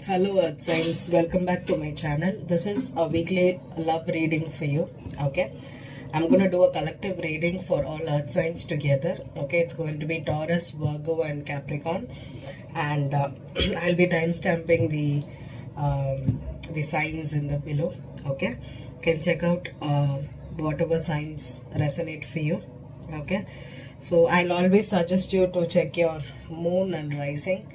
Hello Earth Signs, welcome back to my channel. This is a weekly love reading for you. Okay, I'm going to do a collective reading for all Earth Signs together. Okay, it's going to be Taurus, Virgo and Capricorn, and I'll be time stamping the signs in the below. Okay, you can check out whatever signs resonate for you. Okay, so I'll always suggest you to check your moon and rising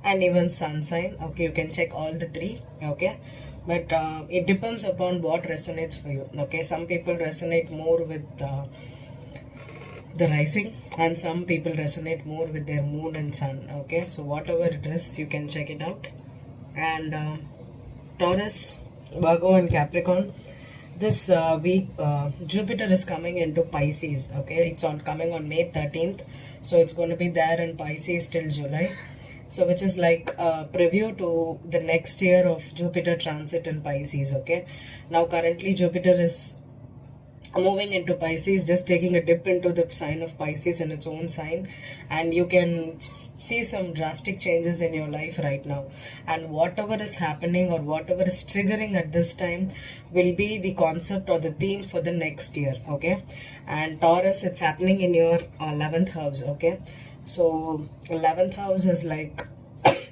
and even sun sign. Okay, you can check all the three. Okay, but it depends upon what resonates for you. Okay, some people resonate more with the rising and some people resonate more with their moon and sun. Okay, so whatever it is, you can check it out. And Taurus, Virgo and Capricorn, this week Jupiter is coming into Pisces. Okay, it's on coming on May 13th, so it's going to be there in Pisces till July. So which is like a preview to the next year of Jupiter transit in Pisces. Okay, now currently Jupiter is moving into Pisces, just taking a dip into the sign of Pisces in its own sign, and you can see some drastic changes in your life right now. And whatever is happening or whatever is triggering at this time will be the concept or the theme for the next year. Okay, and Taurus, it's happening in your 11th house. Okay, so 11th house is like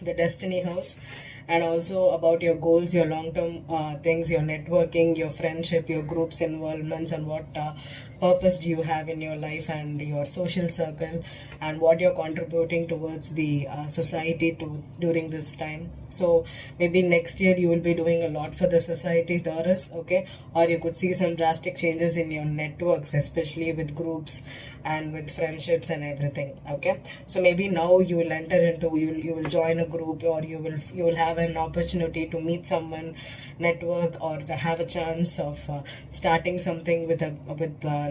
the destiny house, and also about your goals, your long-term things, your networking, your friendship, your groups involvements, and what purpose do you have in your life and your social circle, and what you're contributing towards the society to during this time. So maybe next year you will be doing a lot for the society, Taurus. Okay, or you could see some drastic changes in your networks, especially with groups and with friendships and everything. Okay, so maybe now you will enter into, you will join a group, or you will have an opportunity to meet someone, network, or have a chance of starting something with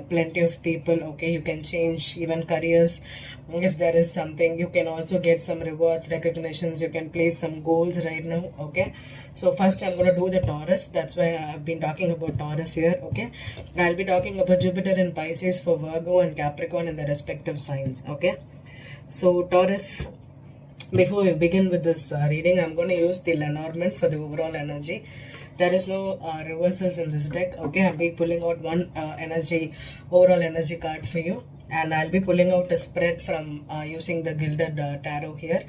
plenty of people. Okay, you can change even careers if there is something. You can also get some rewards, recognitions. You can place some goals right now. Okay, so first I'm going to do the Taurus. That's why I've been talking about Taurus here. Okay, I'll be talking about Jupiter in Pisces for Virgo and Capricorn in the respective signs. Okay, so Taurus, before we begin with this reading, I'm going to use the Lenormand for the overall energy. There is no reversals in this deck. Okay, I'll be pulling out one overall energy card for you, and I'll be pulling out a spread from using the Gilded Tarot here.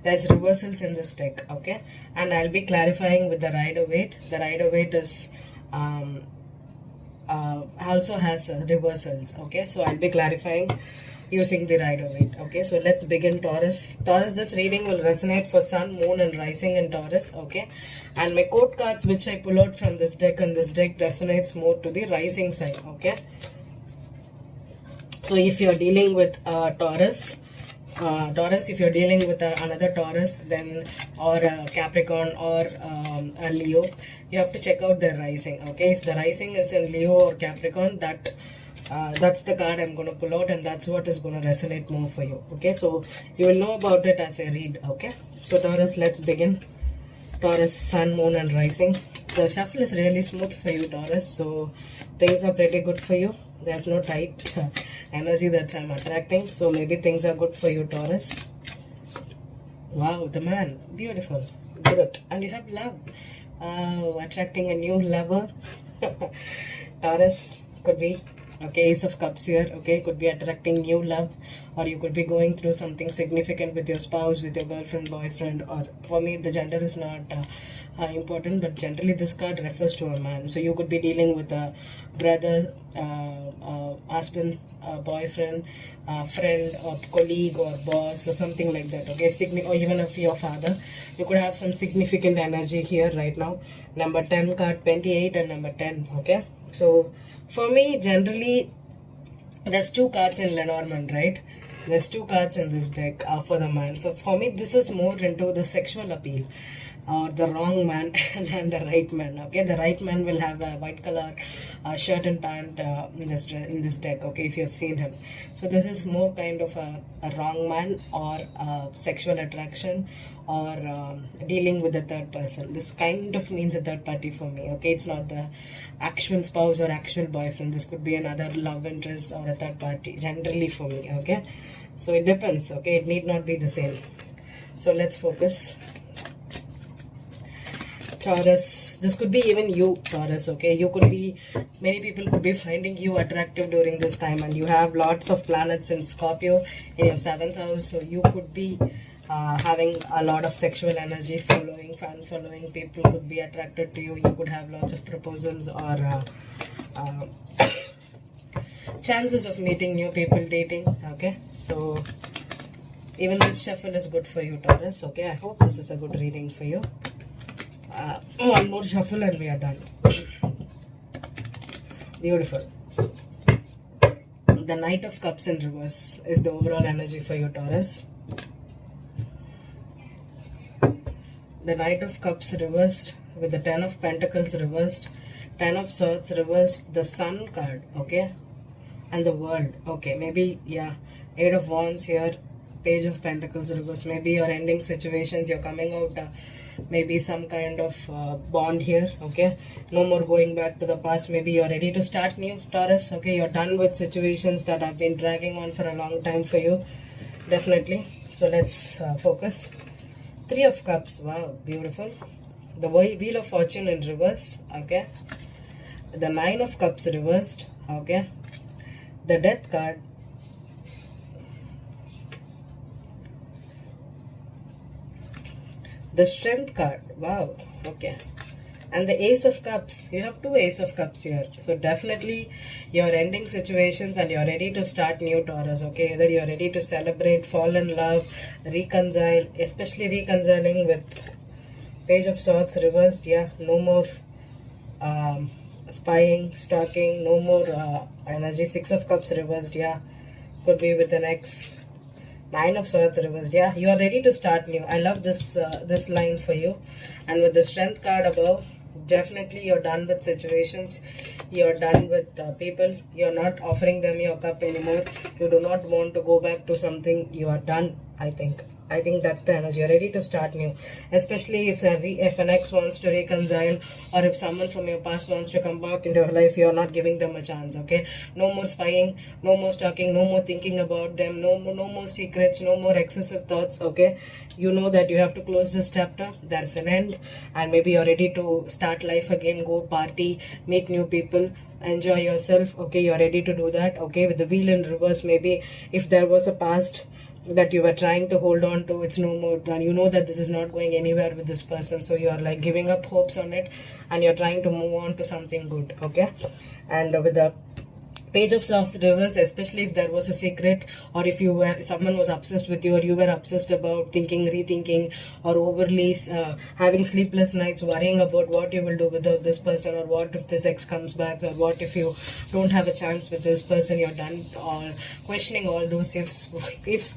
There's reversals in this deck. Okay, and I'll be clarifying with the Rider-Waite. The Rider-Waite is also has reversals. Okay, so I'll be clarifying using the Rider-Waite. Okay, so let's begin. Taurus, this reading will resonate for Sun, Moon and Rising in Taurus. Okay, and my quote cards which I pull out from this deck, and this deck resonates more to the rising sign. Okay, so if you're dealing with Taurus, if you're dealing with another Taurus, then or Capricorn or a Leo, you have to check out their rising. Okay, if the rising is in Leo or Capricorn, that's the card I'm going to pull out, and that's what is going to resonate more for you. Okay, so you will know about it as I read. Okay, so Taurus, let's begin. Taurus, Sun, Moon and Rising. The shuffle is really smooth for you, Taurus, so things are pretty good for you. There's no tight energy that I'm attracting, so maybe things are good for you, Taurus. Wow, the man, beautiful, good. And you have love. Attracting a new lover. Taurus, could be. Okay, Ace of Cups here. Okay, could be attracting new love, or you could be going through something significant with your spouse, with your girlfriend, boyfriend, or for me the gender is not important, but generally this card refers to a man. So you could be dealing with a brother, husband, boyfriend, friend, or colleague, or boss, or something like that. Okay, or even if your father, you could have some significant energy here right now. Number 10 card, 28 and number 10. Okay, so for me, generally, there's two cards in Lenormand, right? There's two cards in this deck for the man. For me, this is more into the sexual appeal, or the wrong man than the right man. Okay, the right man will have a white color shirt and pant in this deck. Okay, if you have seen him. So this is more kind of a wrong man, or sexual attraction, or dealing with a third person. This kind of means a third party for me. Okay, it's not the actual spouse or actual boyfriend. This could be another love interest or a third party, generally for me. Okay, so it depends. Okay, it need not be the same. So let's focus. Taurus, this could be even you, Taurus, okay? You could be, many people could be finding you attractive during this time, and you have lots of planets in Scorpio in your 7th house, so you could be having a lot of sexual energy following, fan following. People could be attracted to you. You could have lots of proposals or uh, chances of meeting new people, dating, okay? So even this shuffle is good for you, Taurus, okay? I hope this is a good reading for you. One more shuffle and we are done. Beautiful. The Knight of Cups in reverse is the overall energy for you, Taurus. The Knight of Cups reversed with the 10 of Pentacles reversed, 10 of Swords reversed, the Sun card, okay? And the World, okay? Maybe, yeah, 8 of Wands here, Page of Pentacles reversed. Maybe you're ending situations, you're coming out maybe some kind of bond here, okay? No more going back to the past. Maybe you're ready to start new, Taurus, okay? You're done with situations that have been dragging on for a long time for you, definitely. So let's focus. 3 of Cups, wow, beautiful. The Wheel of Fortune in reverse, okay? The 9 of Cups reversed, okay? The Death card. The Strength card, wow, okay. And the Ace of Cups, you have 2 Ace of Cups here. So definitely you're ending situations and you're ready to start new, Taurus, okay? Either you're ready to celebrate, fall in love, reconcile, especially reconciling with Page of Swords reversed, yeah. No more spying, stalking, no more energy. 6 of Cups reversed, yeah. Could be with an ex. 9 of Swords reversed, yeah. You are ready to start new. I love this this line for you. And with the Strength card above, definitely you're done with situations. You're done with people. You're not offering them your cup anymore. You do not want to go back to something. You are done, I think. I think that's the energy. You're ready to start new. Especially if an ex wants to reconcile, or if someone from your past wants to come back into your life, you're not giving them a chance, okay? No more spying, no more stalking, no more thinking about them, no more secrets, no more excessive thoughts, okay? You know that you have to close this chapter. There's an end, and maybe you're ready to start life again, go party, meet new people, enjoy yourself, okay? You're ready to do that, okay? With the Wheel in reverse, maybe if there was a past that you were trying to hold on to, it's no more done. You know that this is not going anywhere with this person, so you're like giving up hopes on it and you're trying to move on to something good, okay? And with the Page of Swords reverse, especially if there was a secret, or if someone was obsessed with you, or you were obsessed about thinking, rethinking, or overly having sleepless nights worrying about what you will do without this person, or what if this ex comes back, or what if you don't have a chance with this person, you're done, or questioning all those ifs,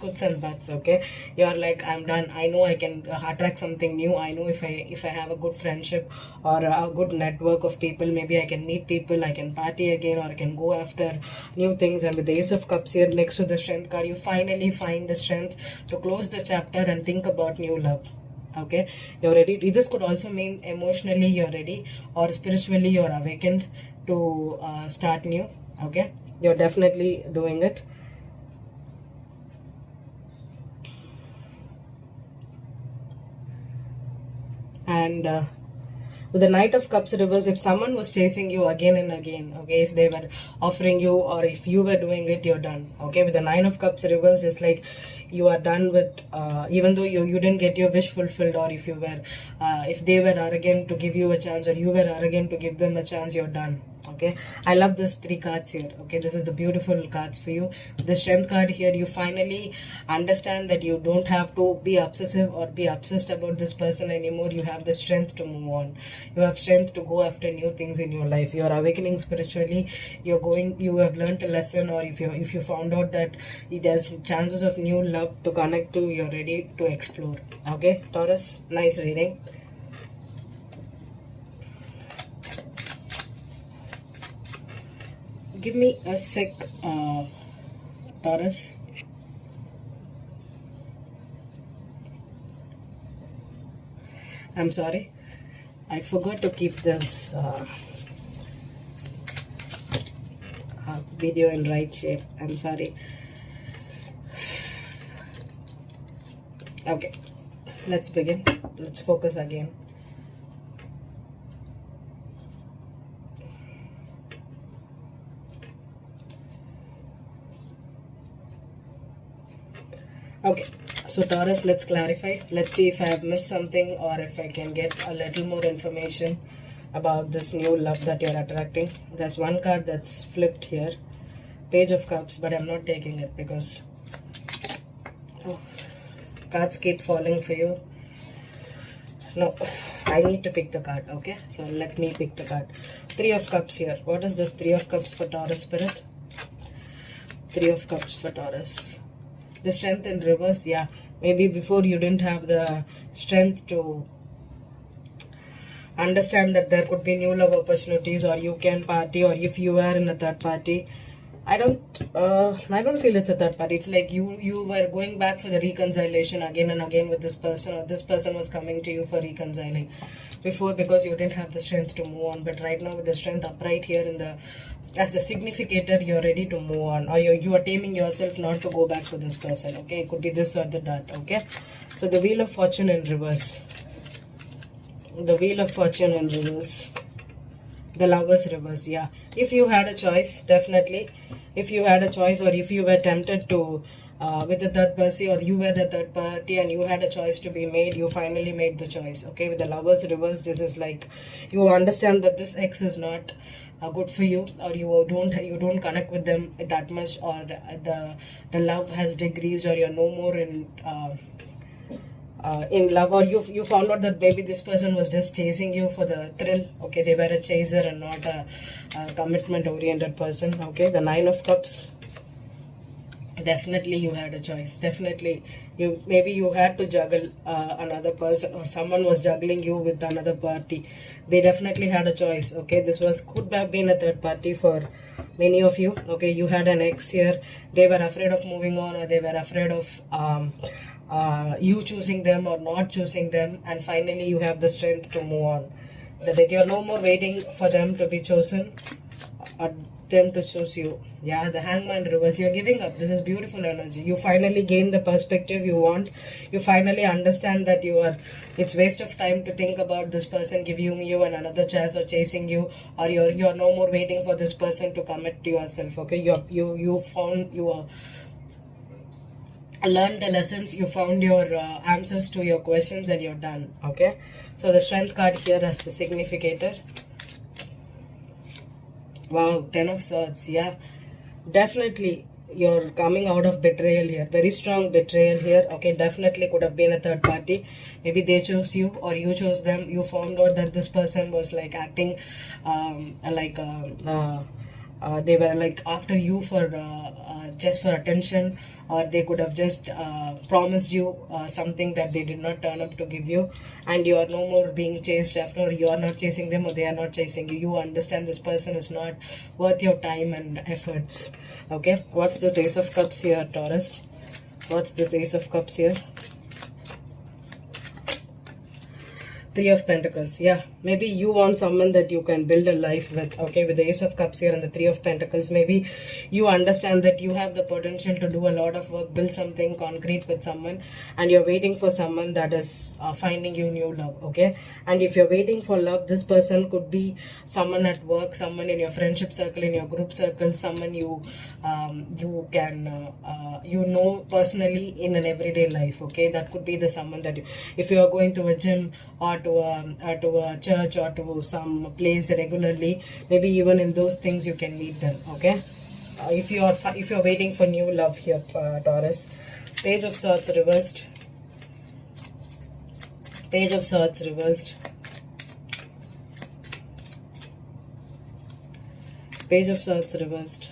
goods and buts, okay? You're like, I'm done. I know I can attract something new. I know if I have a good friendship or a good network of people, maybe I can meet people, I can party again, or I can go after new things. And with the Ace of Cups here next to the Strength card, you finally find the strength to close the chapter and think about new love, okay? You're ready. This could also mean emotionally you're ready, or spiritually you're awakened to start new, okay? You're definitely doing it. And with the Knight of Cups reverse, if someone was chasing you again and again, okay, if they were offering you, or if you were doing it, you're done, okay? With the 9 of Cups reverse, it's like you are done with, even though you didn't get your wish fulfilled, or if you were, if they were arrogant to give you a chance, or you were arrogant to give them a chance, you're done, okay? I love this 3 cards here, okay? This is the beautiful cards for you. The Strength card here, you finally understand that you don't have to be obsessive or be obsessed about this person anymore. You have the strength to move on. You have strength to go after new things in your life. You are awakening spiritually. You have learned a lesson, or if you found out that there's chances of new love to connect to, you're ready to explore, okay? Taurus, nice reading. Give me a sec, Taurus. I'm sorry, I forgot to keep this video in right shape. I'm sorry. Okay, let's begin. Let's focus again. Okay, so Taurus, let's clarify. Let's see if I have missed something or if I can get a little more information about this new love that you're attracting. There's one card that's flipped here, Page of Cups, but I'm not taking it because cards keep falling for you. No, I need to pick the card, okay? So let me pick the card. Three of Cups here. What is this Three of Cups for Taurus spirit? Three of Cups for Taurus. The Strength in reverse, yeah. Maybe before you didn't have the strength to understand that there could be new love opportunities, or you can party, or if you are in a third party. I don't feel it's a third party. It's like you were going back for the reconciliation again and again with this person, or this person was coming to you for reconciling before because you didn't have the strength to move on. But right now with the strength upright here in the as the significator, you're ready to move on, or you are taming yourself not to go back to this person. Okay, it could be this or that. Okay, so the Wheel of Fortune in reverse. The Wheel of Fortune in reverse. The Lovers reverse, yeah. If you had a choice, definitely. If you had a choice, or if you were tempted to with the third party, or you were the third party and you had a choice to be made, you finally made the choice. Okay, with the Lovers reverse, this is like you understand that this ex is not good for you, or you don't connect with them that much, or the love has decreased, or you're no more in love, or you found out that maybe this person was just chasing you for the thrill. Okay, they were a chaser and not a commitment oriented person. Okay, the Nine of Cups. Definitely you had a choice. Definitely maybe you had to juggle another person, or someone was juggling you with another party. They definitely had a choice. Okay, this could have been a third party for many of you. Okay, you had an ex here. They were afraid of moving on, or they were afraid of you choosing them or not choosing them, and finally you have the strength to move on. That you're no more waiting for them to be chosen or them to choose you. Yeah, the Hangman reverse. You're giving up. This is beautiful energy. You finally gain the perspective you want. You finally understand that it's waste of time to think about this person giving you another chance or chasing you, or you're no more waiting for this person to commit to yourself. Okay, you found learned the lessons, you found your answers to your questions, and you're done. Okay, so the Strength card here as the significator. Wow, Ten of Swords. Yeah, definitely you're coming out of betrayal here. Very strong betrayal here. Okay, definitely could have been a third party. Maybe they chose you or you chose them. You found out that this person was like acting they were like after you for just for attention, or they could have just promised you something that they did not turn up to give you, and you are no more being chased after, or you are not chasing them, or they are not chasing you. You understand this person is not worth your time and efforts. Okay, what's this Ace of Cups here, Taurus? What's this Ace of Cups here? Three of Pentacles. Yeah, maybe you want someone that you can build a life with. Okay, with the Ace of Cups here and the Three of Pentacles, maybe you understand that you have the potential to do a lot of work, build something concrete with someone, and you're waiting for someone that is finding you new love. Okay, and if you're waiting for love, this person could be someone at work, someone in your friendship circle, in your group circle, someone you can personally in an everyday life. Okay, that could be the someone that if you are going to a gym, or to a church, or to some place regularly, maybe even in those things you can meet them. Okay, if you're waiting for new love here, Taurus. Page of Swords reversed. Page of Swords reversed. Page of Swords reversed.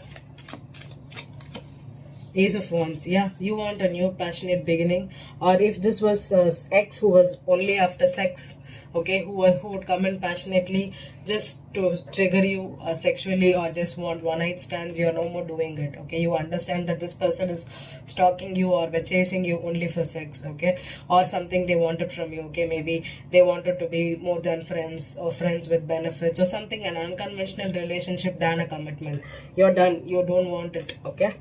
Ace of Wands. Yeah, you want a new passionate beginning, or if this was ex who was only after sex, okay, who would come in passionately just to trigger you sexually, or just want one night stands, you're no more doing it. Okay, you understand that this person is stalking you or chasing you only for sex. Okay, or something they wanted from you. Okay, maybe they wanted to be more than friends, or friends with benefits, or something, an unconventional relationship than a commitment. You're done. You don't want it. Okay,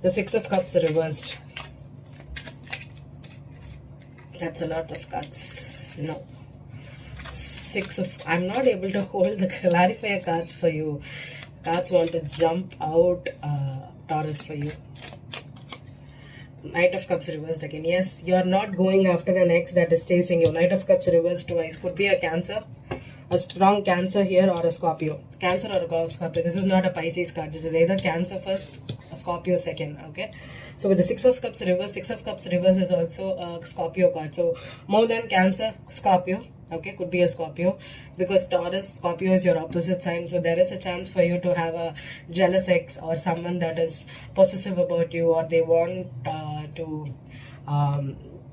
the Six of Cups reversed. That's a lot of cards. No. I'm not able to hold the clarifier cards for you. Cards want to jump out, Taurus, for you. Knight of Cups reversed again. Yes, you're not going after an ex that is chasing you. Knight of Cups reversed twice. Could be a Cancer, a strong Cancer here, or a Scorpio. Cancer or a Scorpio. This is not a Pisces card. This is either Cancer first, a Scorpio second. Okay. So with the Six of Cups reverse, Six of Cups reverse is also a Scorpio card. So more than Cancer, Scorpio. Okay, could be a Scorpio, because Taurus, Scorpio is your opposite sign, so there is a chance for you to have a jealous ex or someone that is possessive about you, or they want to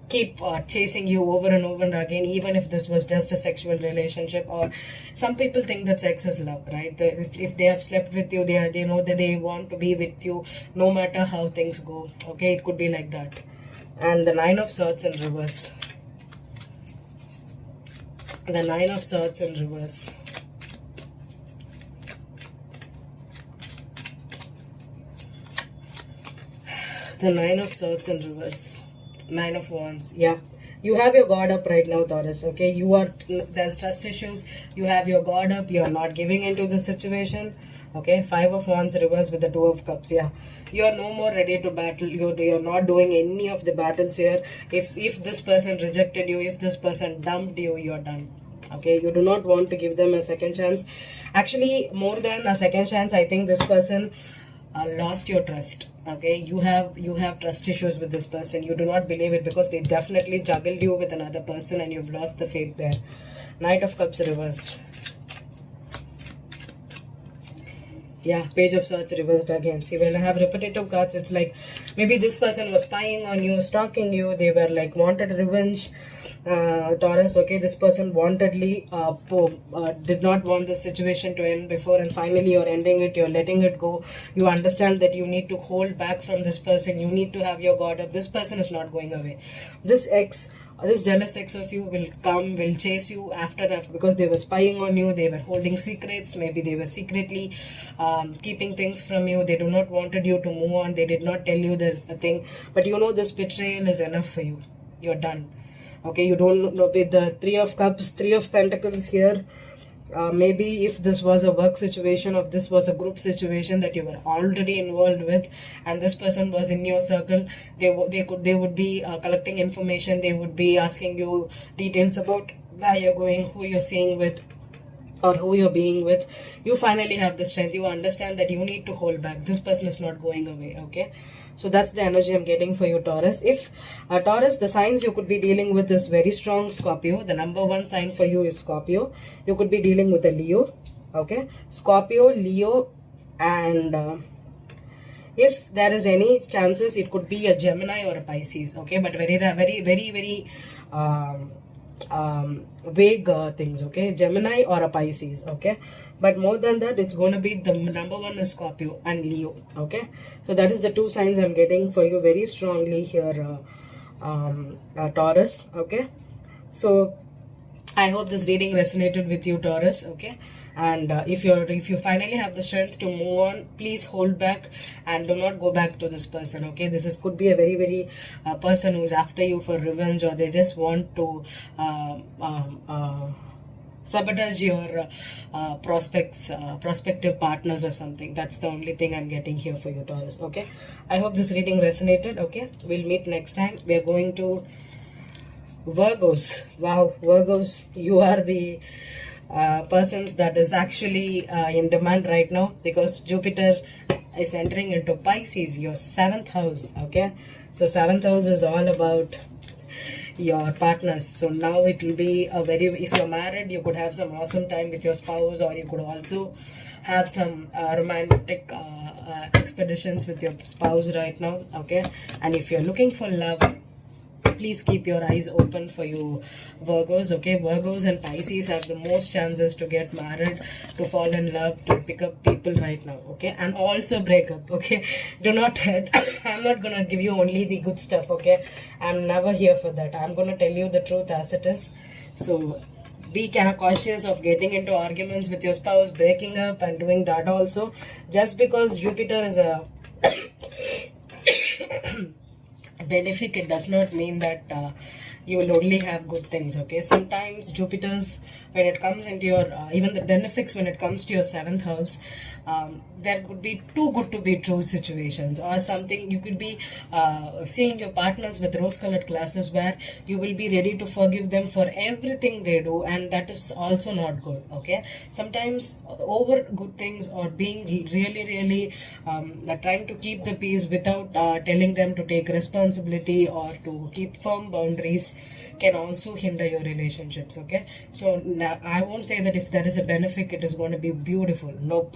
keep chasing you over and over and again, even if this was just a sexual relationship. Or some people think that sex is love, right? If they have slept with you, they know that they want to be with you no matter how things go. Okay, it could be like that. And the Nine of Swords in reverse. The Nine of Swords in reverse. The Nine of Swords in reverse. Nine of Wands. Yeah. You have your guard up right now, Taurus. Okay. There's trust issues. You have your guard up. You are not giving into the situation. Okay. Five of Wands reverse with the Two of Cups. Yeah. You are no more ready to battle. You're not doing any of the battles here. If this person rejected you, if this person dumped you, you're done. Okay, you do not want to give them a second chance. Actually, more than a second chance, I think this person lost your trust. Okay, you have trust issues with this person. You do not believe it because they definitely juggled you with another person and you've lost the faith there. Knight of Cups reversed. Yeah, Page of Swords reversed again. See, when I have repetitive cards, it's like maybe this person was spying on you, stalking you. They were like wanted revenge. Taurus, okay, this person wantedly did not want the situation to end before, and finally you're ending it, you're letting it go. You understand that you need to hold back from this person. You need to have your guard up. This person is not going away. This jealous ex of you will chase you after because they were spying on you, they were holding secrets, maybe they were secretly keeping things from you. They do not wanted you to move on. They did not tell you the thing, but you know this betrayal is enough for you. You're done. Okay, you don't know, with the Three of Cups, Three of Pentacles here, maybe if this was a work situation, or this was a group situation that you were already involved with, and this person was in your circle, they would be collecting information. They would be asking you details about where you're going, who you're seeing with, or who you're being with. You finally have the strength. You understand that you need to hold back. This person is not going away. Okay, so that's the energy I'm getting for you, Taurus. If Taurus, the signs you could be dealing with is very strong Scorpio. The number one sign for you is Scorpio. You could be dealing with a Leo. Okay, Scorpio, Leo, and if there is any chances, it could be a Gemini or a Pisces. Okay, but very vague things. Okay, Gemini or a Pisces. Okay, but more than that, it's going to be the number one is Scorpio and Leo. Okay, so that is the two signs I'm getting for you very strongly here, Taurus. Okay, so I hope this reading resonated with you, Taurus. Okay, and if you finally have the strength to move on, please hold back and do not go back to this person. Okay, could be a very person who is after you for revenge, or they just want to sabotage your prospective partners or something. That's the only thing I'm getting here for you, Taurus. Okay, I hope this reading resonated. Okay, we'll meet next time. We are going to Virgos. Wow, Virgos, you are the persons that is actually in demand right now, because Jupiter is entering into Pisces, your 7th house. Okay, so 7th house is all about your partners. So now it will be if you're married, you could have some awesome time with your spouse, or you could also have some romantic expeditions with your spouse right now. Okay, and if you're looking for love, please keep your eyes open for you, Virgos. Okay, Virgos and Pisces have the most chances to get married, to fall in love, to pick up people right now. Okay, and also break up. Okay, do not I'm not gonna give you only the good stuff. Okay, I'm never here for that. I'm gonna tell you the truth as it is. So be cautious of getting into arguments with your spouse, breaking up and doing that also. Just because Jupiter is a benefic, it does not mean that you will only have good things. Okay, sometimes Jupiter's, when it comes into your even the benefics, when it comes to your seventh house, there could be too good to be true situations, or something. You could be seeing your partners with rose colored glasses, where you will be ready to forgive them for everything they do, and that is also not good. Okay, sometimes over good things, or being really trying to keep the peace without telling them to take responsibility or to keep firm boundaries, can also hinder your relationships. Okay, so now I won't say that if there is a benefit it is going to be beautiful. Nope,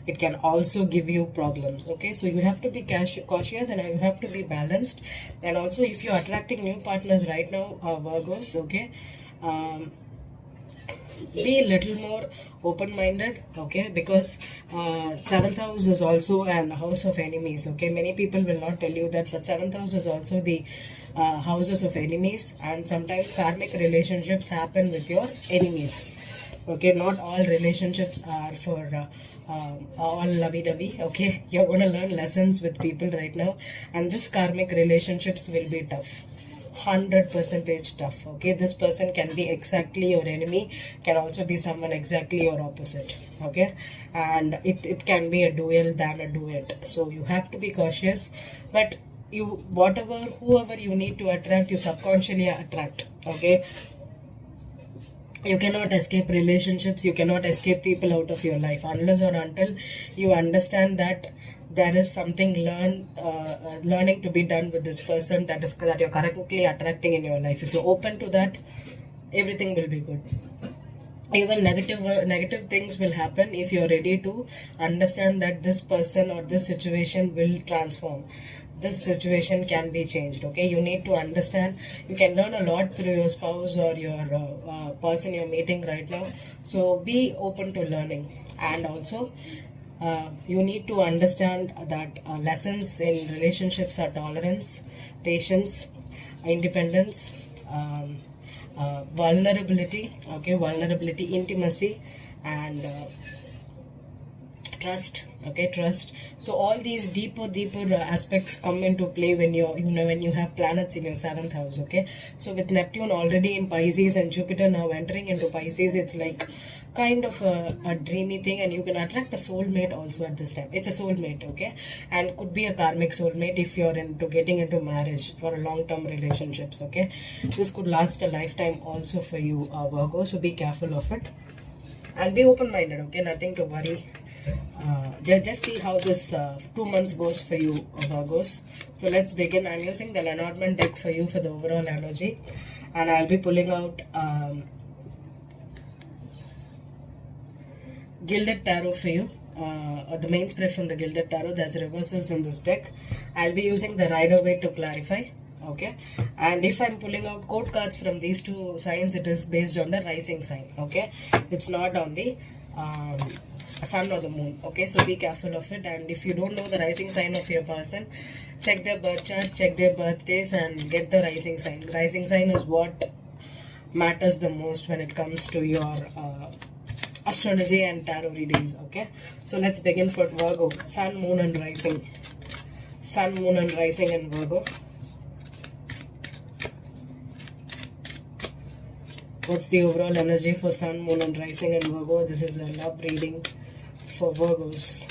it can also give you problems. Okay, so you have to be cautious, and you have to be balanced. And also, if you're attracting new partners right now, Virgos, okay, be a little more open-minded. Okay, because seventh house is also an house of enemies. Okay, many people will not tell you that, but seventh house is also the houses of enemies, and sometimes karmic relationships happen with your enemies. Okay, not all relationships are for all lovey-dovey. Okay, you're going to learn lessons with people right now, and this karmic relationships will be tough. 100% tough. Okay, this person can be exactly your enemy, can also be someone exactly your opposite. Okay, and it can be a duel than a duet, so you have to be cautious. But you, whoever you need to attract, you subconsciously attract. Okay, you cannot escape relationships, you cannot escape people out of your life, unless or until you understand that there is something learning to be done with this person, that you're currently attracting in your life. If you're open to that, everything will be good. Even negative things will happen if you're ready to understand that this person or this situation will transform. This situation can be changed. Okay, you need to understand. You can learn a lot through your spouse or your person you're meeting right now. So be open to learning. And also, you need to understand that lessons in relationships are tolerance, patience, independence, vulnerability. Okay, vulnerability, intimacy, and trust. Okay, trust. So all these deeper aspects come into play when when you have planets in your seventh house. Okay, so with Neptune already in Pisces and Jupiter now entering into Pisces, it's like kind of a dreamy thing, and you can attract a soulmate also at this time. It's a soulmate. Okay, and could be a karmic soulmate if you're into getting into marriage for a long-term relationships. Okay, this could last a lifetime also for you, Virgo, so be careful of it and be open-minded. Okay, nothing to worry. Just see how this 2 months goes for you, Virgos. So let's begin. I'm using the Lenormand deck for you for the overall energy, and I'll be pulling out Gilded Tarot for you, the main spread from the Gilded Tarot. There's reversals in this deck. I'll be using the Rider-Waite to clarify. Okay, and if I'm pulling out quote cards from these two signs, it is based on the rising sign. Okay, it's not on the sun or the moon. Okay, so be careful of it. And if you don't know the rising sign of your person, check their birth chart, check their birthdays, and get the rising sign. Rising sign is what matters the most when it comes to your astrology and tarot readings. Okay, so let's begin for Virgo. Sun, moon, and rising. Sun, moon, and rising in Virgo. What's the overall energy for Sun, Moon, and Rising in Virgo? This is a love reading for Virgos.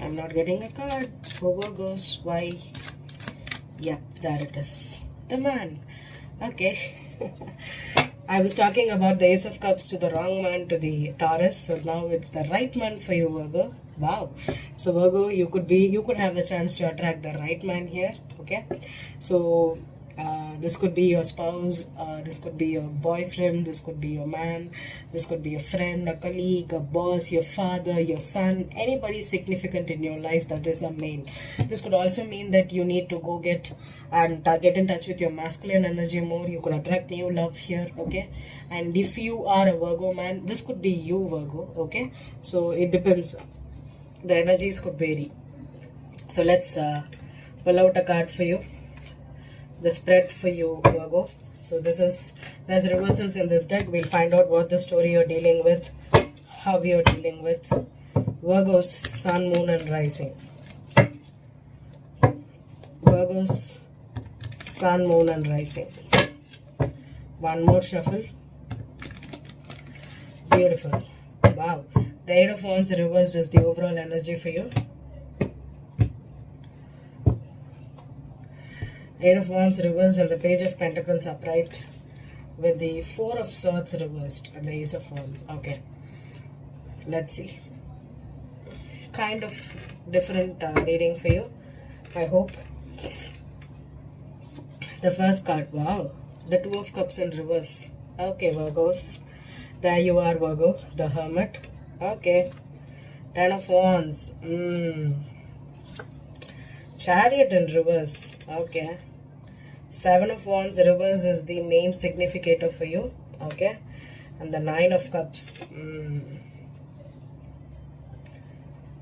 I'm not getting a card for Virgos. Why? Yep, there it is. The man. Okay. I was talking about the Ace of Cups to the wrong man, to the Taurus. So now it's the right man for you, Virgo. Wow. So Virgo, you could have the chance to attract the right man here. Okay. So this could be your spouse, this could be your boyfriend, this could be your man, this could be a friend, a colleague, a boss, your father, your son, anybody significant in your life that is a male. This could also mean that you need to go get in touch with your masculine energy more. You could attract new love here. Okay, and if you are a Virgo man, this could be you, Virgo. Okay, so it depends. The energies could vary. So let's pull out a card for you. The spread for you, Virgo. So there's reversals in this deck. We'll find out what the story you're dealing with, how you're dealing with. Virgo's Sun, Moon, and Rising. Virgo's Sun, Moon and Rising. One more shuffle. Beautiful. Wow. The Eight of Wands reversed is the overall energy for you. Eight of Wands reversed and the Page of Pentacles upright with the Four of Swords reversed and the Ace of Wands. Okay. Let's see. Kind of different reading for you, I hope. The first card. Wow. The Two of Cups in reverse. Okay, Virgos. There you are, Virgo. The Hermit. Okay. Ten of Wands. Chariot in reverse. Okay. Seven of Wands reverse is the main significator for you. Okay. And the Nine of Cups.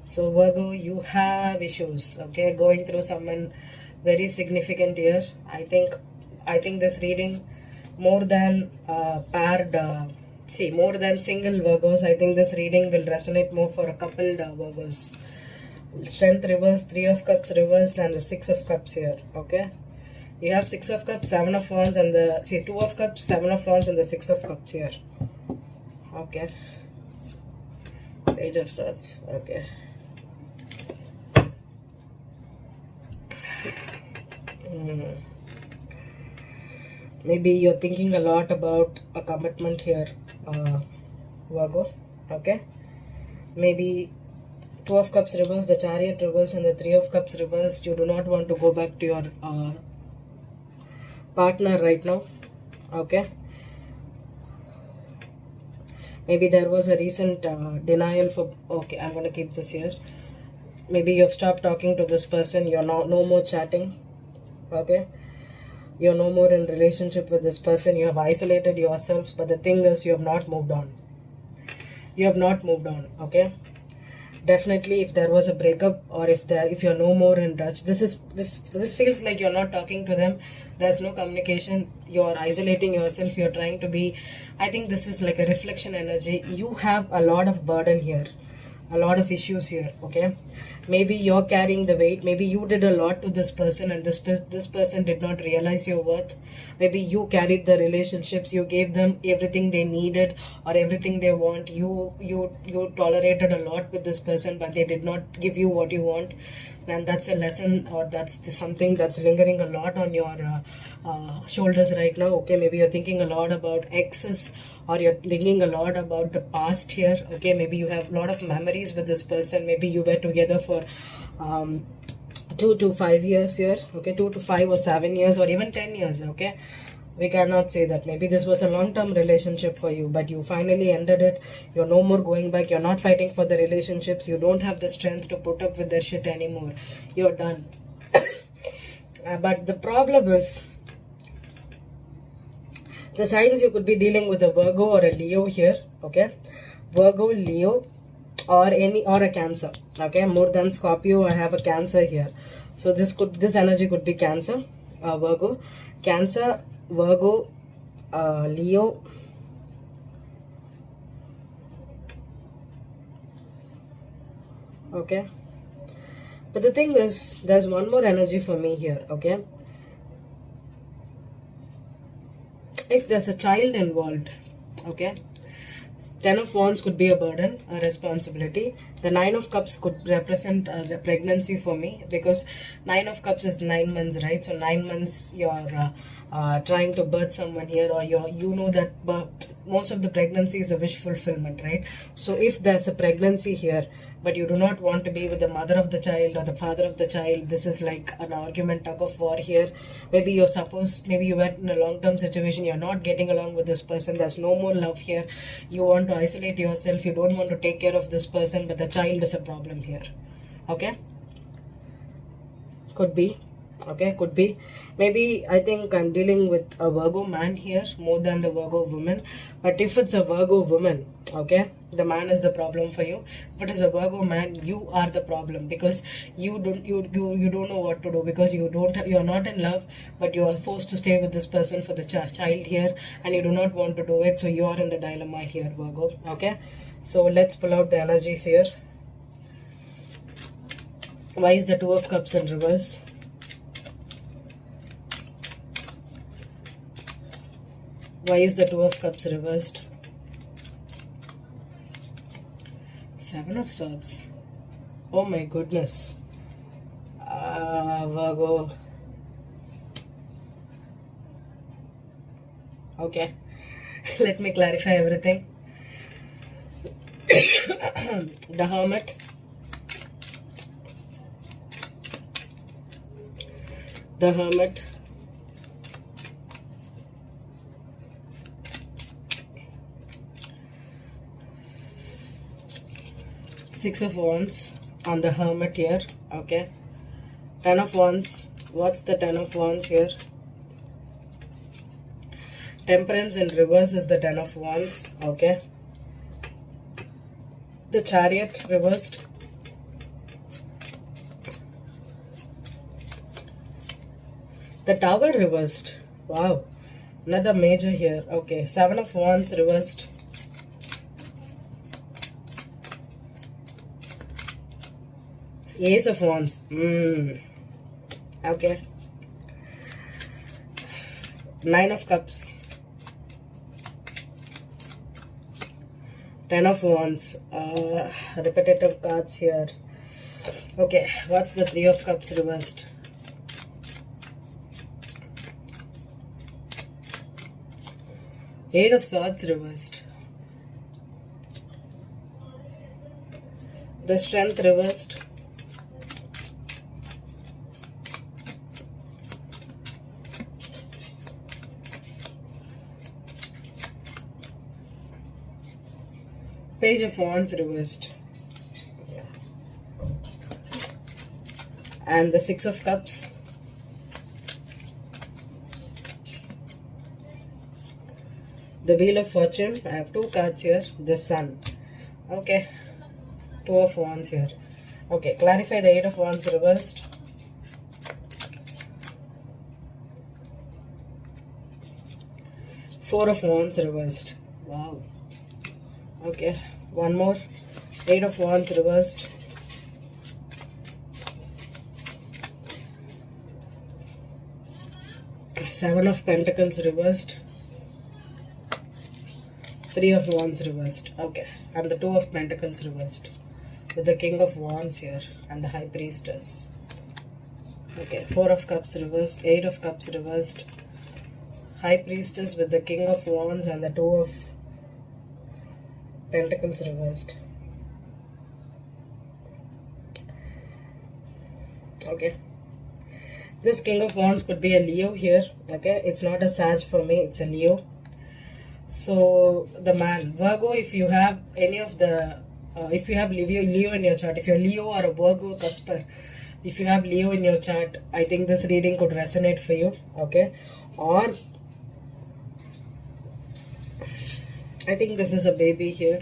So Virgo, you have issues. Okay. Going through someone very significant here. I think this reading more than more than single Virgos. I think this reading will resonate more for a coupled Virgos. Strength reverse, Three of Cups reversed and the Six of Cups here. Okay. You have Six of Cups, Seven of Wands and the Two of Cups, Seven of Wands and the Six of Cups here. Okay. Page of Swords. Okay. Maybe you're thinking a lot about a commitment here, Virgo. Okay. Maybe Two of Cups reversed, the Chariot reversed and the Three of Cups reversed. You do not want to go back to your partner right now. Okay. Maybe there was a recent denial for... Okay, I'm going to keep this here. Maybe you've stopped talking to this person. You're no more chatting. Okay. You're no more in relationship with this person. You have isolated yourselves. But the thing is, you have not moved on. You have not moved on. Okay. Definitely, if there was a breakup or if you're no more in touch, this feels like you're not talking to them. There's no communication. You're isolating yourself. You're trying to be... I think this is like a reflection energy. You have a lot of burden here. A lot of issues here. Okay. Maybe you're carrying the weight. Maybe you did a lot to this person and this person did not realize your worth. Maybe you carried the relationships. You gave them everything they needed or everything they want. You tolerated a lot with this person, but they did not give you what you want. And that's a lesson, or that's something that's lingering a lot on your shoulders right now. Okay, maybe you're thinking a lot about exes, or you're thinking a lot about the past here. Okay, maybe you have a lot of memories with this person. Maybe you were together for 2 to 5 years here. Okay, 2 to 5 or 7 years or even 10 years. Okay, we cannot say that. Maybe this was a long-term relationship for you, but you finally ended it. You're no more going back. You're not fighting for the relationships. You don't have the strength to put up with their shit anymore. You're done. But the problem is, the signs you could be dealing with a Virgo or a Leo here. Okay, Virgo, Leo, or a Cancer. Okay, more than Scorpio, I have a Cancer here. So this energy could be Cancer, Virgo, Cancer, Virgo, Leo, okay. But the thing is, there's one more energy for me here. Okay, if there's a child involved, okay, Ten of Wands could be a burden, a responsibility. The Nine of Cups could represent the pregnancy for me, because Nine of Cups is 9 months, right? So 9 months you're trying to birth someone here, or you know that most of the pregnancy is a wish fulfillment, right? So if there's a pregnancy here, but you do not want to be with the mother of the child or the father of the child, this is like an argument, tug of war here. Maybe you were in a long-term situation, you're not getting along with this person, there's no more love here, you want to isolate yourself, you don't want to take care of this person, but the child is a problem here. Okay, could be. Okay, could be. Maybe I think I'm dealing with a Virgo man here more than the Virgo woman. But if it's a Virgo woman, okay, the man is the problem for you. If it is a Virgo man, you are the problem, because you don't know what to do, because you're not in love, but you are forced to stay with this person for the child here, and you do not want to do it. So you are in the dilemma here, Virgo. Okay, so let's pull out the energies here. Why is the Two of Cups in reverse? Why is the Two of Cups reversed? Seven of Swords. Oh my goodness. Virgo. Okay. Let me clarify everything. The Hermit. The Hermit. Six of Wands on the Hermit here. Okay. Ten of Wands. What's the Ten of Wands here? Temperance in reverse is the Ten of Wands. Okay. The Chariot reversed. The Tower reversed. Wow. Another major here. Okay. Seven of Wands reversed. Ace of Wands. Okay. Nine of Cups. Ten of Wands. Repetitive cards here. Okay. What's the Three of Cups reversed? Eight of Swords reversed. The Strength reversed. Page of Wands reversed. And the Six of Cups. The Wheel of Fortune. I have two cards here. The Sun. Okay. Two of Wands here. Okay. Clarify the Eight of Wands reversed. Four of Wands reversed. Wow. Okay. One more. Eight of Wands reversed. Seven of Pentacles reversed. Three of Wands reversed. Okay. And the Two of Pentacles reversed. With the King of Wands here. And the High Priestess. Okay. Four of Cups reversed. Eight of Cups reversed. High Priestess with the King of Wands and the Two of Pentacles reversed. Okay. This King of Wands could be a Leo here. Okay. It's not a Sag for me. It's a Leo. So the man Virgo, if you have any of the if you have Leo in your chart, if you're Leo or a Virgo cusper, if you have Leo in your chart, I think this reading could resonate for you. Okay. Or I think this is a baby here.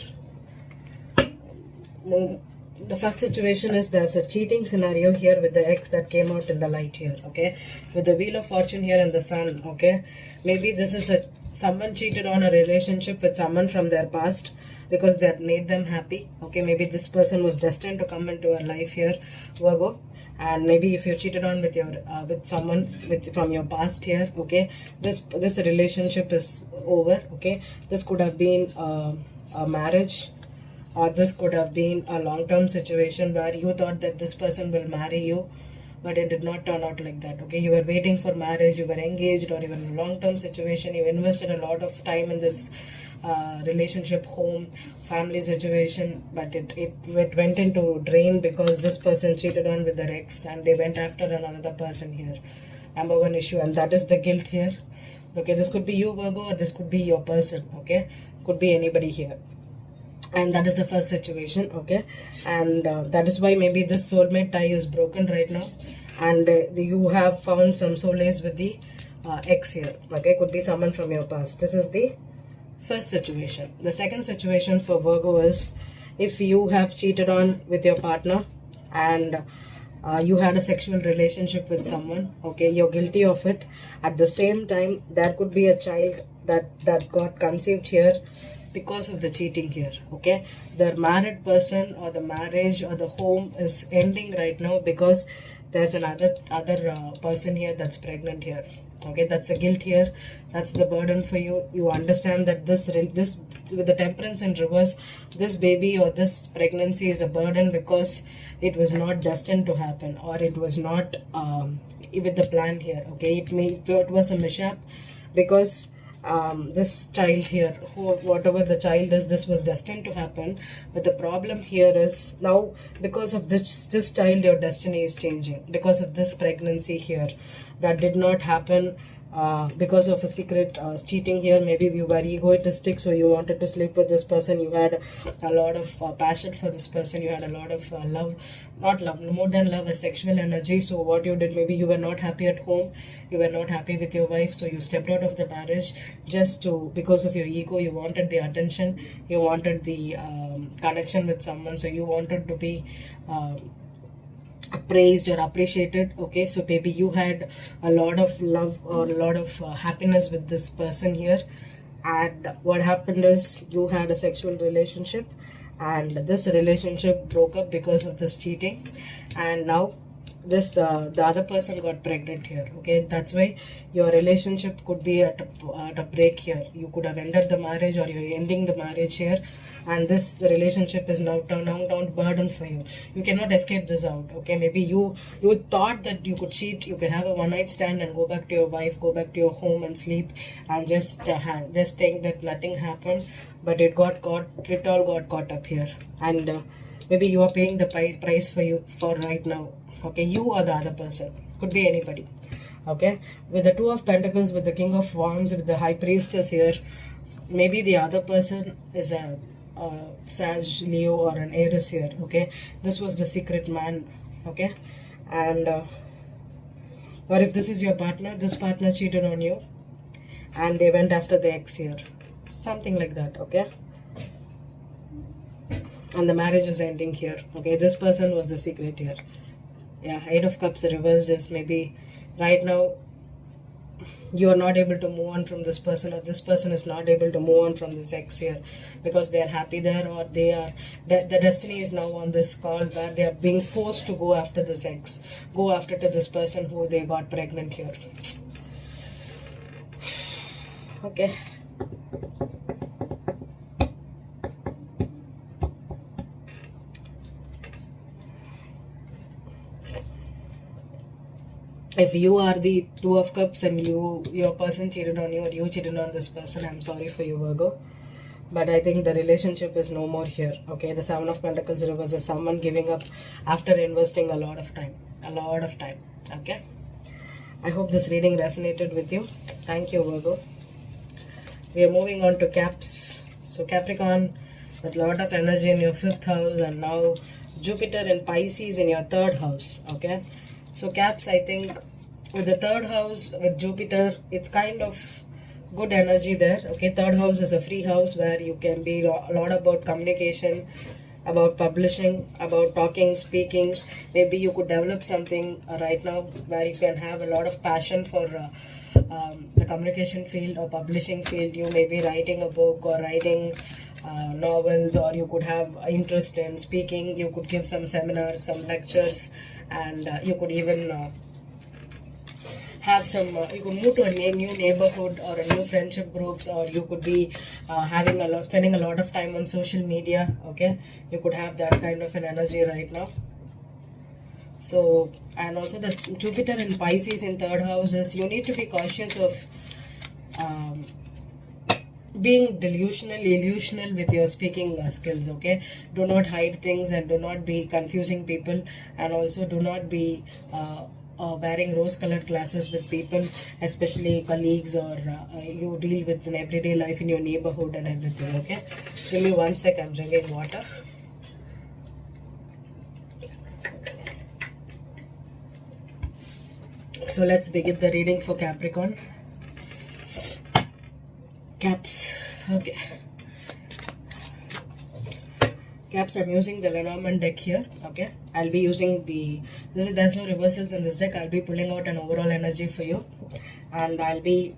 The first situation is there's a cheating scenario here with the ex that came out in the light here. Okay. With the Wheel of Fortune here and the Sun. Okay. Maybe this is someone cheated on a relationship with someone from their past because that made them happy. Okay. Maybe this person was destined to come into our life here, Virgo. And maybe if you cheated on with your with someone from your past here, okay, this relationship is over. Okay. This could have been a marriage, or this could have been a long-term situation where you thought that this person will marry you, but it did not turn out like that. Okay. You were waiting for marriage, you were engaged, or you were in a long-term situation, you invested a lot of time in this relationship, home, family situation, but it went into drain because this person cheated on with their ex and they went after another person here. Number one issue, and that is the guilt here. Okay. This could be you, Virgo, or this could be your person. Okay. Could be anybody here. And that is the first situation. Okay. And that is why maybe this soulmate tie is broken right now, and you have found some solace with the ex here. Okay. Could be someone from your past. This is the first situation. The second situation for Virgo is if you have cheated on with your partner and you had a sexual relationship with someone. Okay. You're guilty of it. At the same time, there could be a child that got conceived here because of the cheating here. Okay. The married person or the marriage or the home is ending right now because there's another person here that's pregnant here. Okay, that's the guilt here, that's the burden for you. You understand that this with the temperance in reverse, this baby or this pregnancy is a burden because it was not destined to happen, or it was not with the plan here. Okay, it was a mishap because this child here, whatever the child is, this was destined to happen. But the problem here is now, because of this child, your destiny is changing. Because of this pregnancy here, that did not happen because of a secret cheating here. Maybe you were egoistic, so you wanted to sleep with this person. You had a lot of passion for this person. You had a lot of love, not love, more than love, a sexual energy. So what you did, maybe you were not happy at home, you were not happy with your wife, so you stepped out of the marriage just to, because of your ego. You wanted the attention, you wanted the connection with someone, so you wanted to be praised or appreciated. Okay, so maybe you had a lot of love or a lot of happiness with this person here, and what happened is you had a sexual relationship, and this relationship broke up because of this cheating, and now this the other person got pregnant here. Okay, that's why your relationship could be at a break here. You could have ended the marriage, or you're ending the marriage here, and the relationship is now down burden for you. You cannot escape this out. Okay, maybe you thought that you could cheat, you could have a one night stand and go back to your wife, go back to your home and sleep, and just think that nothing happened, but it all got caught up here, and maybe you are paying the price for right now. Okay, you or the other person, could be anybody. Okay, with the Two of Pentacles, with the King of Wands, with the High Priestess here, maybe the other person is a Sag, Leo, or an Aries here. Okay, this was the secret man. Okay, and or if this is your partner, this partner cheated on you and they went after the ex here, something like that. Okay, and the marriage is ending here. Okay, this person was the secret here. Yeah, Eight of Cups reversed is maybe right now you are not able to move on from this person, or this person is not able to move on from this ex here because they are happy there, or the destiny is now on this call where they are being forced to go after this ex, go after to this person who they got pregnant here. Okay. If you are the Two of Cups and your person cheated on you, or you cheated on this person, I'm sorry for you, Virgo. But I think the relationship is no more here. Okay, the Seven of Pentacles reverse is someone giving up after investing a lot of time. Okay, I hope this reading resonated with you. Thank you, Virgo. We are moving on to Caps. So Capricorn, with a lot of energy in your 5th house, and now Jupiter and Pisces in your 3rd house. Okay, so Caps, I think with the 3rd house, with Jupiter, it's kind of good energy there. Okay, 3rd house is a free house where you can be a lot about communication, about publishing, about talking, speaking. Maybe you could develop something right now where you can have a lot of passion for the communication field or publishing field. You may be writing a book or writing novels, or you could have interest in speaking. You could give some seminars, some lectures, and you could even have some you could move to a new neighborhood or a new friendship groups, or you could be spending a lot of time on social media. Okay, you could have that kind of an energy right now. So, and also the Jupiter in Pisces in 3rd house is, you need to be cautious of being illusional with your speaking skills. Okay, do not hide things, and do not be confusing people, and also do not be wearing rose-colored glasses with people, especially colleagues, or you deal with in everyday life in your neighborhood and everything. Okay, give me 1 sec, I'm drinking water. So let's begin the reading for Capricorn. Caps. Okay, Caps, I'm using the Lenormand deck here. Okay, I'll be using there's no reversals in this deck. I'll be pulling out an overall energy for you, and I'll be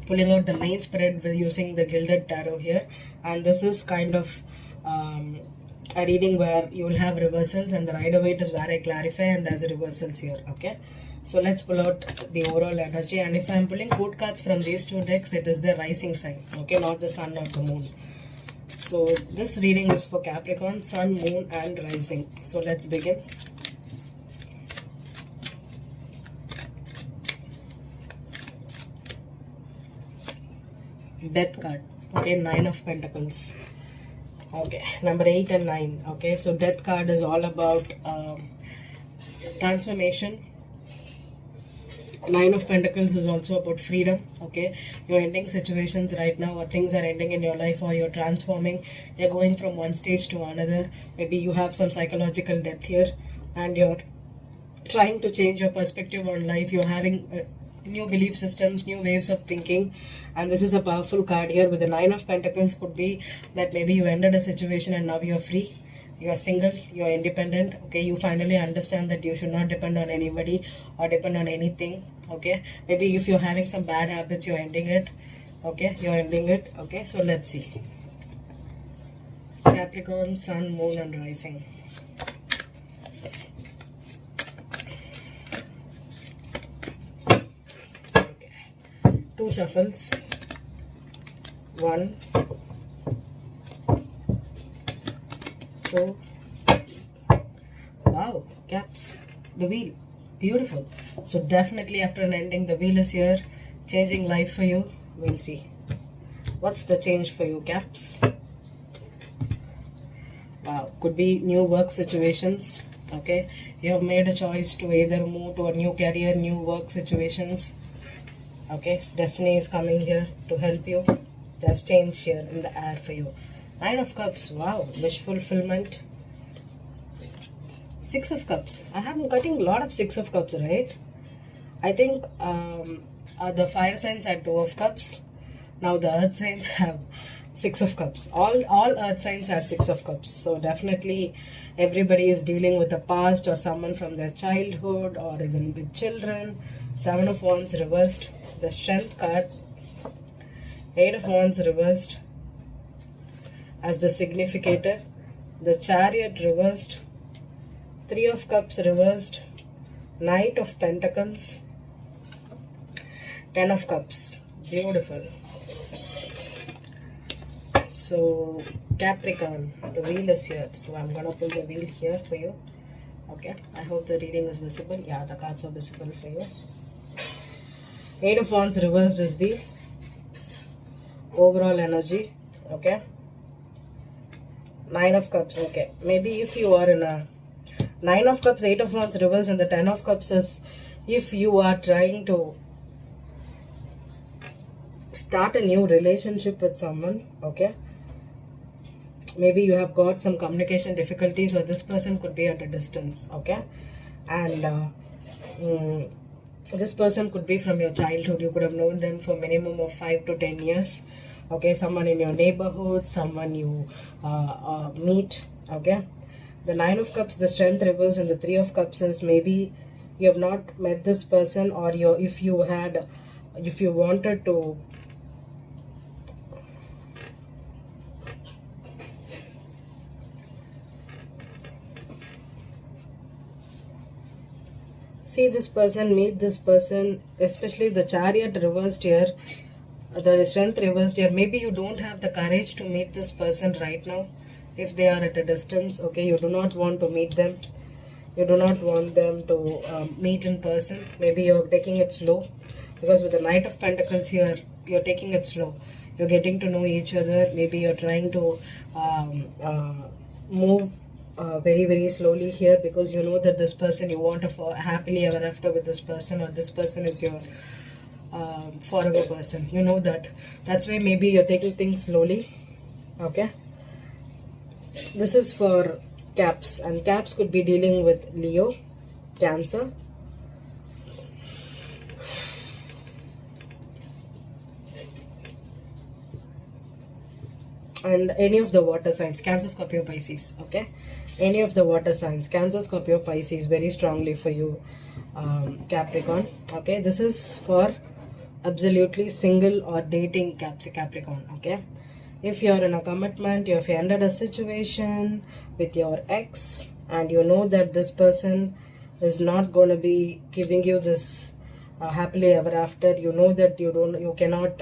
pulling out the main spread with using the Gilded Tarot here. And this is kind of a reading where you will have reversals, and the Rider-Waite is where I clarify, and there's reversals here. Okay, So let's pull out the overall energy, and if I'm pulling good cards from these two decks, it is the rising sign, okay, not the sun or the moon. So this reading is for Capricorn, sun, moon and rising. So let's begin. Death card, okay, 9 of Pentacles. Okay, number 8 and 9. Okay, so death card is all about transformation. 9 of Pentacles is also about freedom. Okay, you're ending situations right now, or things are ending in your life, or you're transforming. You're going from one stage to another. Maybe you have some psychological depth here, and you're trying to change your perspective on life. You're having new belief systems, new ways of thinking, and this is a powerful card here with the 9 of Pentacles. Could be that maybe you ended a situation and now you're free, you're single, you're independent. Okay, you finally understand that you should not depend on anybody or depend on anything. Okay, maybe if you're having some bad habits, you're ending it. Okay, you're ending it. Okay, so let's see. Capricorn, sun, moon and rising. Two shuffles. 1, 2. Wow, caps. The wheel. Beautiful. So definitely after an ending, the wheel is here, changing life for you. We'll see. What's the change for you, caps? Wow, could be new work situations. Okay, you have made a choice to either move to a new career, new work situations. Okay, destiny is coming here to help you. There's change here in the air for you. 9 of Cups, wow, wish fulfillment. 6 of Cups, I am getting a lot of 6 of Cups, right? I think the fire signs had 2 of Cups. Now the earth signs have 6 of Cups. All earth signs had 6 of Cups. So definitely everybody is dealing with the past or someone from their childhood or even with children. 7 of Wands reversed. The Strength card. 8 of Wands reversed as the significator. The Chariot reversed. 3 of Cups reversed. Knight of Pentacles. 10 of Cups. Beautiful. So Capricorn, the wheel is here. So I'm gonna pull the wheel here for you. Okay, I hope the reading is visible. Yeah, the cards are visible for you. 8 of Wands reversed is the overall energy. Okay, 9 of Cups. Okay, maybe if you are in a 9 of Cups, 8 of Wands reversed, and the 10 of Cups is if you are trying to start a new relationship with someone. Okay, maybe you have got some communication difficulties, or this person could be at a distance. Okay, and this person could be from your childhood. You could have known them for minimum of 5 to 10 years. Okay, someone in your neighborhood, someone you meet. Okay, the 9 of Cups, the Strength reversed, and the 3 of Cups is maybe you have not met this person, or if you wanted to see this person, meet this person, especially the Chariot reversed here, the Strength reversed here. Maybe you don't have the courage to meet this person right now if they are at a distance. Okay, you do not want to meet them. You do not want them to meet in person. Maybe you're taking it slow, because with the Knight of Pentacles here, you're taking it slow. You're getting to know each other. Maybe you're trying to move very, very slowly here, because you know that this person, you want a happily ever after with this person, or this person is your forever person. You know that. That's why maybe you're taking things slowly. Okay. This is for Caps, and Caps could be dealing with Leo, Cancer. And any of the water signs, Cancer, Scorpio, Pisces. Okay, any of the water signs, Cancer, Scorpio, Pisces, very strongly for you, Capricorn. Okay, this is for absolutely single or dating Capricorn. Okay, if you're in a commitment, if you ended a situation with your ex, and you know that this person is not going to be giving you this happily ever after. You know that you cannot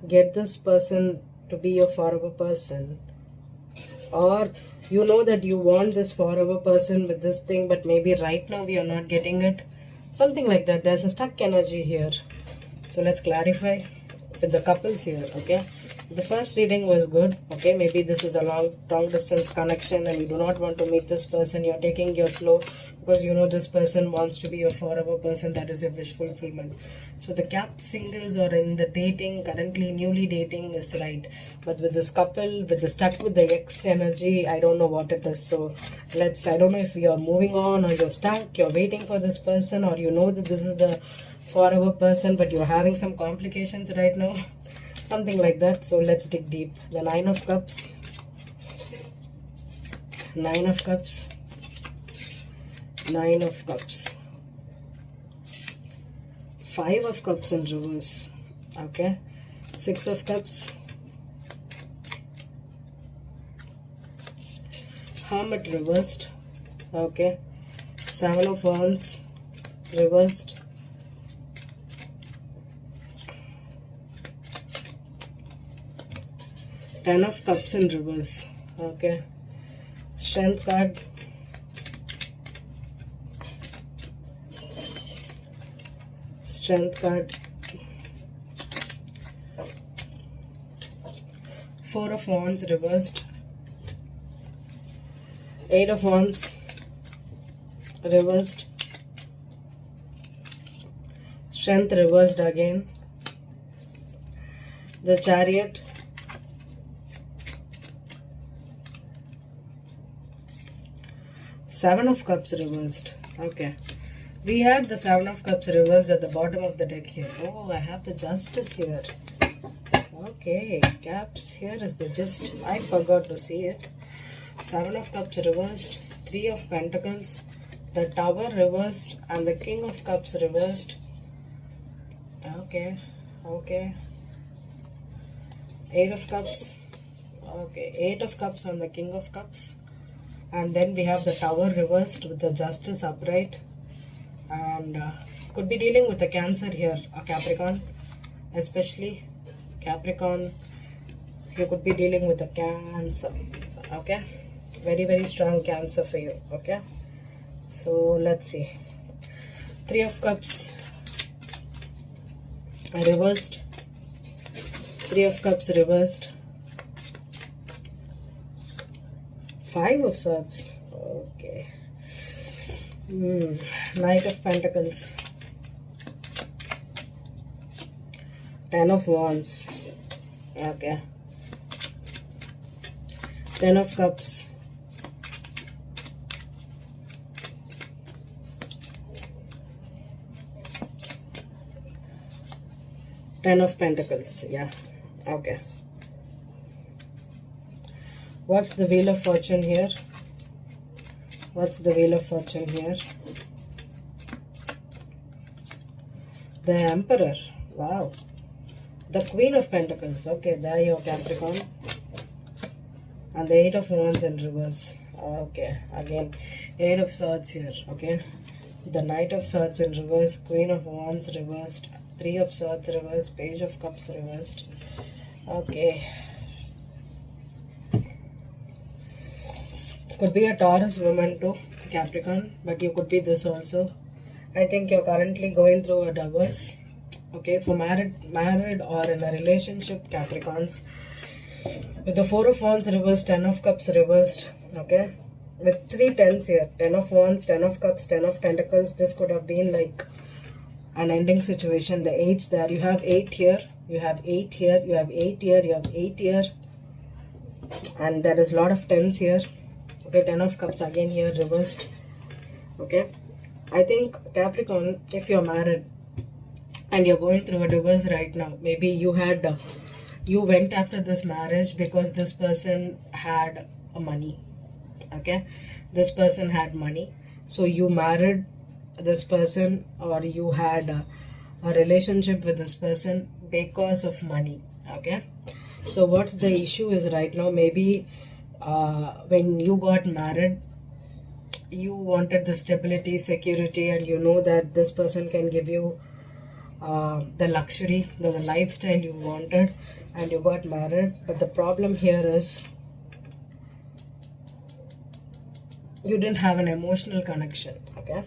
get this person to be your forever person, or you know that you want this forever person with this thing, but maybe right now we are not getting it, something like that. There's a stuck energy here. So let's clarify with the couples here. Okay, the first reading was good. Okay, maybe this is a long distance connection and you do not want to meet this person. You're taking your slow because you know this person wants to be your forever person. That is your wish fulfillment. So the cap singles or in the dating, currently newly dating is right, but with this couple, with the stuck with the ex energy, I don't know what it is. So I don't know if you're moving on or you're stuck, you're waiting for this person, or you know that this is the forever person but you're having some complications right now, something like that. So let's dig deep. The Nine of Cups, Nine of Cups, Nine of Cups, Five of Cups in reverse. Okay, Six of Cups, Hermit reversed. Okay, Seven of Wands reversed, Ten of Cups in reverse. Okay, Strength card, Strength card, Four of Wands reversed, Eight of Wands reversed, Strength reversed again, the Chariot, Seven of Cups reversed. Okay, we had the Seven of Cups reversed at the bottom of the deck here. Oh, I have the Justice here. Okay, caps, here is the gist. I forgot to see it. Seven of Cups reversed, Three of Pentacles, the Tower reversed, and the King of Cups reversed. Okay, okay. Eight of Cups. Okay, Eight of Cups on the King of Cups. And then we have the Tower reversed with the Justice upright. And could be dealing with a Cancer here, a Capricorn. Especially Capricorn, you could be dealing with a Cancer. Okay, very, very strong Cancer for you. Okay, so let's see. Three of Cups reversed, Three of Cups reversed, Five of Swords. Okay, Knight of Pentacles, Ten of Wands. Okay, Ten of Cups, Ten of Pentacles. Yeah, okay. What's the Wheel of Fortune here? What's the Wheel of Fortune here? The Emperor. Wow. The Queen of Pentacles. Okay, there you go, Capricorn. And the Eight of Wands in reverse. Okay, again, Eight of Swords here. Okay, the Knight of Swords in reverse, Queen of Wands reversed, Three of Swords reversed, Page of Cups reversed. Okay. Could be a Taurus woman too, Capricorn, but you could be this also. I think you're currently going through a divorce. Okay, for married or in a relationship, Capricorns. With the Four of Wands reversed, Ten of Cups reversed. Okay, with three tens here, Ten of Wands, Ten of Cups, Ten of Pentacles. This could have been like an ending situation. The eights there. You have eight here. You have eight here. You have eight here. You have eight here. And there is a lot of tens here. Okay, Ten of Cups again here reversed. Okay, I think Capricorn, if you're married and you're going through a divorce right now, maybe you went after this marriage because this person had money. Okay, this person had money, so you married this person, or you had a relationship with this person because of money. Okay, so what's the issue is right now, maybe when you got married, you wanted the stability, security, and you know that this person can give you the luxury, the lifestyle you wanted, and you got married. But the problem here is you didn't have an emotional connection, okay?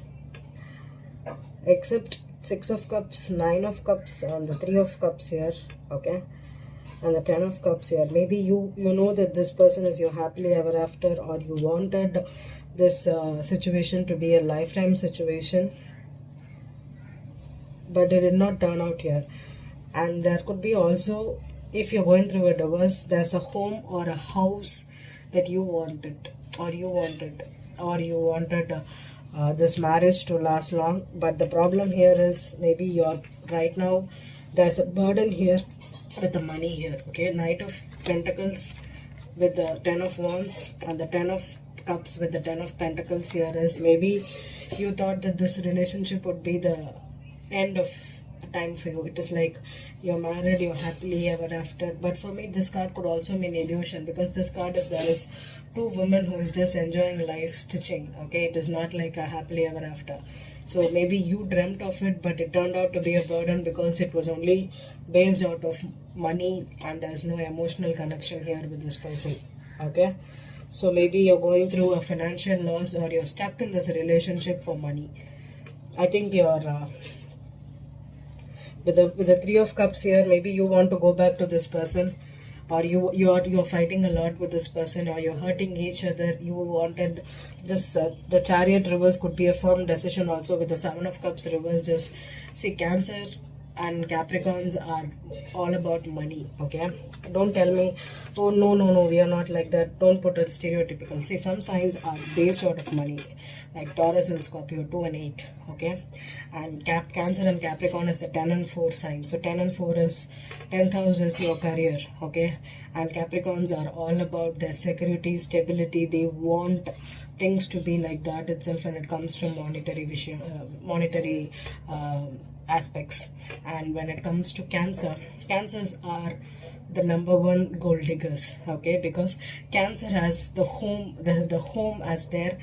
Except 6 of cups, 9 of cups, and the 3 of cups here, okay? And the 10 of cups here. Maybe you know that this person is your happily ever after, or you wanted this situation to be a lifetime situation, but it did not turn out here. And there could be also, if you're going through a divorce, there's a home or a house that you wanted, or you wanted this marriage to last long. But the problem here is maybe you're right now, there's a burden here with the money here, okay? Knight of Pentacles with the 10 of Wands, and the 10 of Cups with the 10 of Pentacles here is maybe you thought that this relationship would be the end of time for you. It is like you're married, you're happily ever after. But for me, this card could also mean illusion, because this card is, there is 2 women who is just enjoying life stitching, okay? It is not like a happily ever after. So maybe you dreamt of it, but it turned out to be a burden because it was only based out of money, and there's no emotional connection here with this person, okay? So maybe you're going through a financial loss, or you're stuck in this relationship for money. I think you're with the 3 of Cups here, maybe you want to go back to this person, or you're fighting a lot with this person, or you're hurting each other. You wanted this the Chariot reverse could be a firm decision also, with the 7 of Cups reverse. Just see, Cancer and Capricorns are all about money, okay? Don't tell me, oh no, we are not like that. Don't put it stereotypical. See, some signs are based out of money, like Taurus and Scorpio, 2 and 8, okay? And Cancer and Capricorn is the 10 and 4 signs. So 10 and 4 is, 10th house is your career, okay? And Capricorns are all about their security, stability. They want things to be like that itself when it comes to monetary aspects. And when it comes to Cancers are the number 1 gold diggers, okay? Because Cancer has the home, the home as their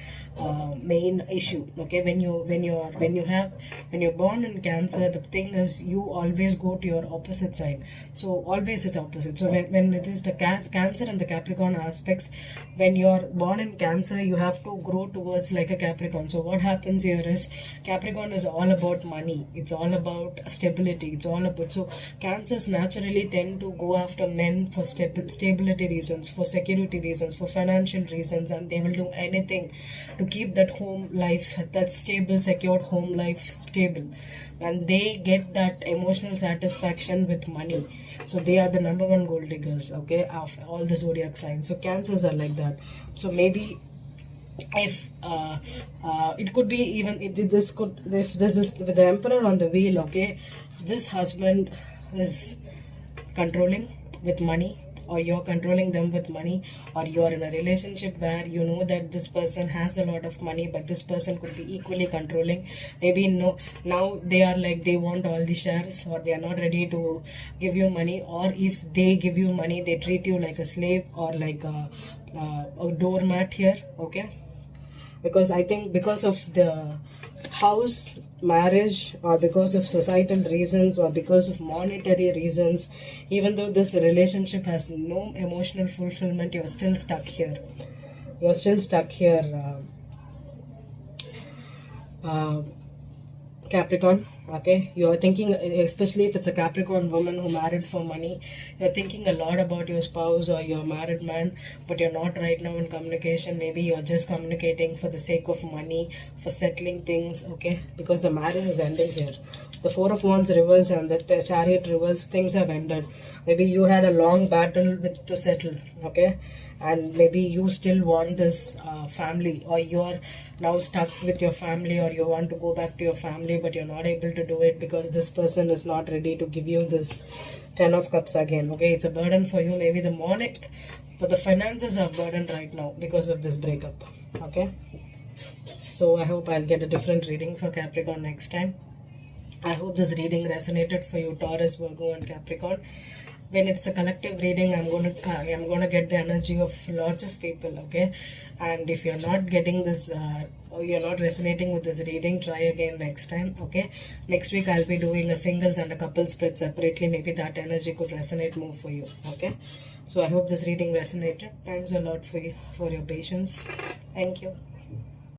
main issue, okay? When you're born in Cancer, the thing is you always go to your opposite side. So always it's opposite. So when it is the Cancer and the Capricorn aspects, when you're born in Cancer, you have to grow towards like a Capricorn. So what happens here is, Capricorn is all about money, it's all about stability, it's all about, so Cancers naturally tend to go after men for stability reasons, for security reasons, for financial reasons, and they will do anything to keep that home life, that stable, secured home life stable. And they get that emotional satisfaction with money. So they are the number 1 gold diggers, okay, of all the zodiac signs. So Cancers are like that. So maybe if it could be even, if this is with the Emperor on the wheel, okay, this husband is controlling with money, or you're controlling them with money, or you're in a relationship where you know that this person has a lot of money, but this person could be equally controlling. Maybe no, now they are like, they want all the shares, or they are not ready to give you money, or if they give you money, they treat you like a slave, or like a doormat here, okay? Because I think because of the house, marriage, or because of societal reasons, or because of monetary reasons, even though this relationship has no emotional fulfillment, you're still stuck here. You're still stuck here, Capricorn, okay? You're thinking, especially if it's a Capricorn woman who married for money, you're thinking a lot about your spouse or your married man, but you're not right now in communication. Maybe you're just communicating for the sake of money, for settling things, okay? Because the marriage is ending here. The 4 of Wands reversed and the Chariot reversed, things have ended. Maybe you had a long battle to settle, okay? And maybe you still want this family, or you're now stuck with your family, or you want to go back to your family, but you're not able to do it because this person is not ready to give you this 10 of Cups again, okay? It's a burden for you, maybe the money, but the finances are burdened right now because of this breakup, okay? So I hope I'll get a different reading for Capricorn next time. I hope this reading resonated for you, Taurus, Virgo and Capricorn. when it's a collective reading, I'm going to get the energy of lots of people, okay? And if you're not getting this or you're not resonating with this reading, try again next time, okay? Next week I'll be doing a singles and a couple spread separately. Maybe that energy could resonate more for you, okay? So I hope this reading resonated. Thanks a lot for your patience. Thank you.